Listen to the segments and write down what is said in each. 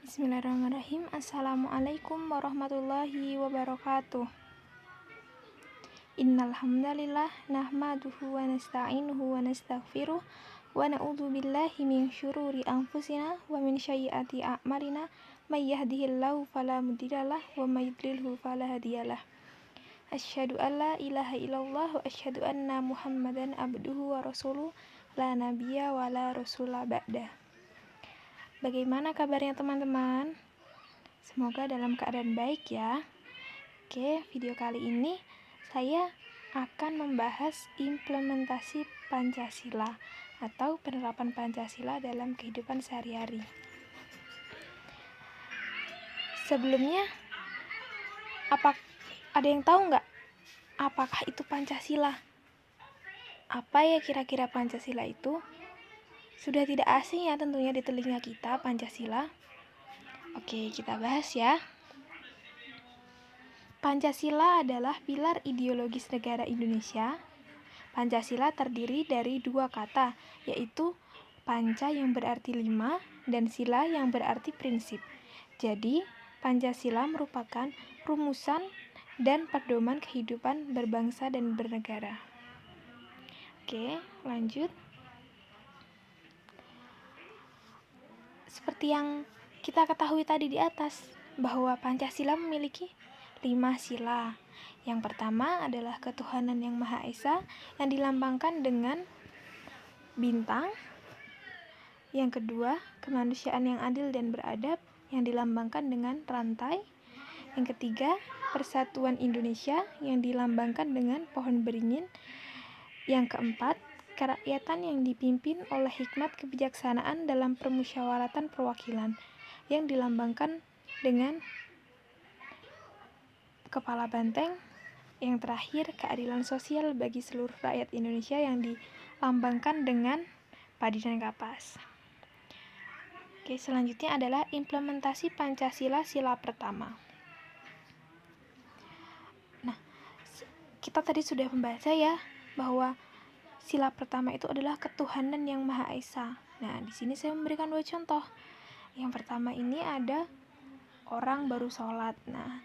Bismillahirrahmanirrahim. Assalamualaikum warahmatullahi wabarakatuh. Innal hamdalillah nahmaduhu wa nasta'inuhu wa nastaghfiruh wa na'udzu billahi min syururi anfusina wa min sayyiati a'malina may yahdihillahu fala mudhillalah wa may yudlilhu fala hadiyalah. Asyhadu an la ilaha illallah wa asyhadu anna Muhammadan abduhu wa rasuluh la nabiyya wa la rasula ba'dah. Bagaimana kabarnya teman-teman? Semoga dalam keadaan baik ya. Oke, video kali ini saya akan membahas implementasi Pancasila atau penerapan Pancasila dalam kehidupan sehari-hari. Sebelumnya, ada yang tahu nggak apakah itu Pancasila? Apa ya kira-kira Pancasila itu? Sudah tidak asing ya tentunya di telinga kita Pancasila. Oke, kita bahas ya. Pancasila adalah pilar ideologis negara Indonesia. Pancasila terdiri dari dua kata, yaitu panca yang berarti 5 dan sila yang berarti prinsip. Jadi, Pancasila merupakan rumusan dan pedoman kehidupan berbangsa dan bernegara. Oke, lanjut. Seperti yang kita ketahui tadi di atas, bahwa Pancasila memiliki 5 sila. Yang pertama adalah ketuhanan yang Maha Esa yang dilambangkan dengan bintang. Yang kedua, kemanusiaan yang adil dan beradab yang dilambangkan dengan rantai. Yang ketiga, persatuan Indonesia yang dilambangkan dengan pohon beringin. Yang keempat, kerakyatan yang dipimpin oleh hikmat kebijaksanaan dalam permusyawaratan perwakilan yang dilambangkan dengan kepala banteng. Yang terakhir, keadilan sosial bagi seluruh rakyat Indonesia yang dilambangkan dengan padi dan kapas. Oke, selanjutnya adalah implementasi Pancasila sila pertama. Nah, kita tadi sudah membaca ya bahwa sila pertama itu adalah ketuhanan yang Maha Esa. Nah, di sini saya memberikan dua contoh. Yang pertama ini ada orang baru sholat. Nah,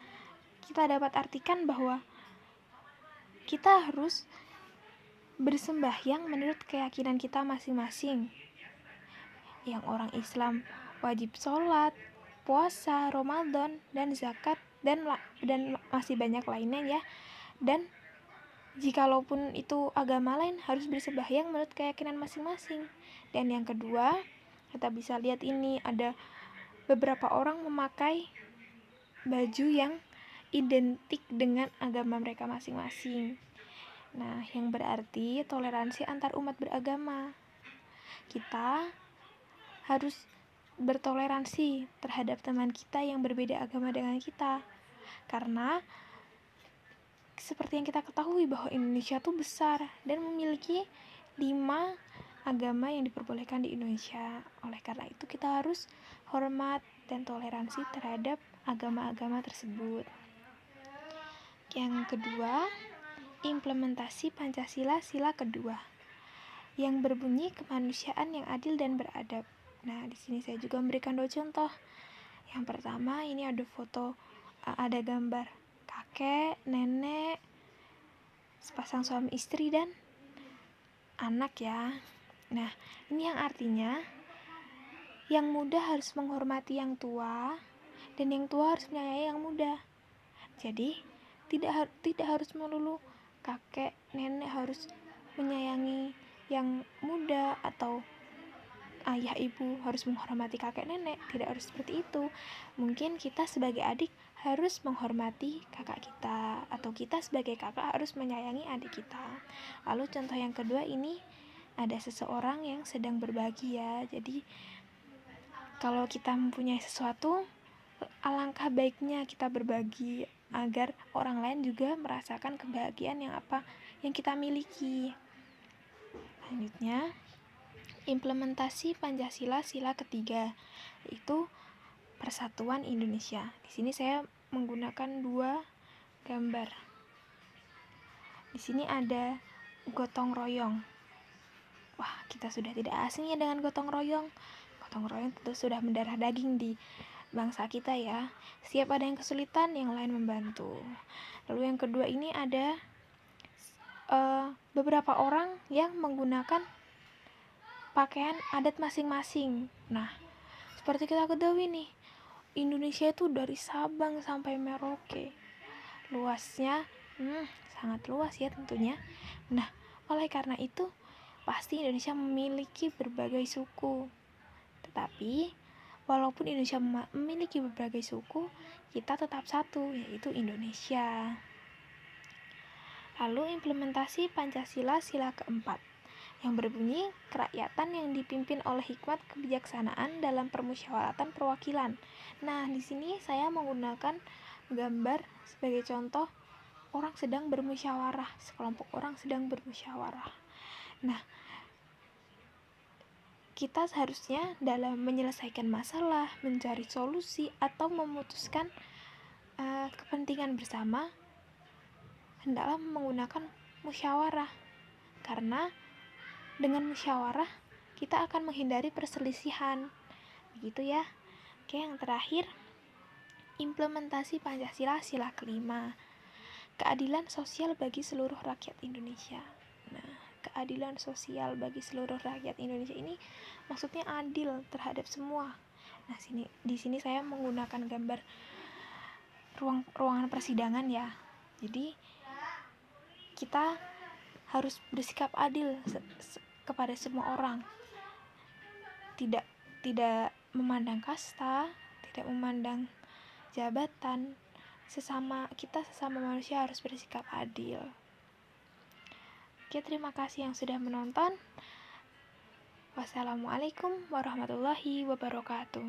kita dapat artikan bahwa kita harus bersembahyang menurut keyakinan kita masing-masing. Yang orang Islam wajib sholat, puasa, Ramadan, dan zakat, dan masih banyak lainnya ya. Dan jikalaupun itu agama lain harus bersembahyang menurut keyakinan masing-masing. Dan yang kedua, kita bisa lihat ini ada beberapa orang memakai baju yang identik dengan agama mereka masing-masing. Nah, yang berarti toleransi antar umat beragama. Kita harus bertoleransi terhadap teman kita yang berbeda agama dengan kita. Karena seperti yang kita ketahui bahwa Indonesia itu besar dan memiliki 5 agama yang diperbolehkan di Indonesia. Oleh karena itu kita harus hormat dan toleransi terhadap agama-agama tersebut. Yang kedua, implementasi Pancasila sila kedua yang berbunyi kemanusiaan yang adil dan beradab. Nah, di sini saya juga memberikan 2 contoh. Yang pertama, ini ada foto, ada gambar kakek, nenek, sepasang suami istri dan anak ya. Nah, ini yang artinya yang muda harus menghormati yang tua dan yang tua harus menyayangi yang muda. Jadi, tidak harus melulu kakek, nenek harus menyayangi yang muda atau ayah ibu harus menghormati kakek nenek. Tidak harus seperti itu. Mungkin kita sebagai adik harus menghormati kakak kita, atau kita sebagai kakak harus menyayangi adik kita. Lalu contoh yang kedua ini ada seseorang yang sedang berbagi ya. Jadi kalau kita mempunyai sesuatu, alangkah baiknya kita berbagi agar orang lain juga merasakan kebahagiaan yang kita miliki. Selanjutnya, implementasi Pancasila sila ketiga, yaitu persatuan Indonesia. Di sini saya menggunakan 2 gambar. Di sini ada gotong royong. Wah, kita sudah tidak asing ya dengan gotong royong. Gotong royong tentu sudah mendarah daging di bangsa kita ya. Setiap ada yang kesulitan, yang lain membantu. Lalu yang kedua ini ada beberapa orang yang menggunakan pakaian adat masing-masing. Nah, seperti kita ketahui nih, Indonesia itu dari Sabang sampai Merauke. Luasnya sangat luas ya tentunya. Nah, oleh karena itu, pasti Indonesia memiliki berbagai suku. Tetapi, walaupun Indonesia memiliki berbagai suku, kita tetap satu, yaitu Indonesia. Lalu implementasi Pancasila sila keempat yang berbunyi kerakyatan yang dipimpin oleh hikmat kebijaksanaan dalam permusyawaratan perwakilan. Nah, di sini saya menggunakan gambar sebagai contoh orang sedang bermusyawarah, sekelompok orang sedang bermusyawarah. Nah, kita seharusnya dalam menyelesaikan masalah, mencari solusi, atau memutuskan kepentingan bersama, hendaklah menggunakan musyawarah. Karena dengan musyawarah, kita akan menghindari perselisihan. Begitu ya. Oke, yang terakhir, implementasi Pancasila sila kelima. Keadilan sosial bagi seluruh rakyat Indonesia. Nah, keadilan sosial bagi seluruh rakyat Indonesia ini maksudnya adil terhadap semua. Nah, di sini saya menggunakan gambar ruangan persidangan ya. Jadi kita harus bersikap adil kepada semua orang. Tidak memandang kasta, tidak memandang jabatan. Sesama manusia harus bersikap adil. Oke, terima kasih yang sudah menonton. Wassalamualaikum warahmatullahi wabarakatuh.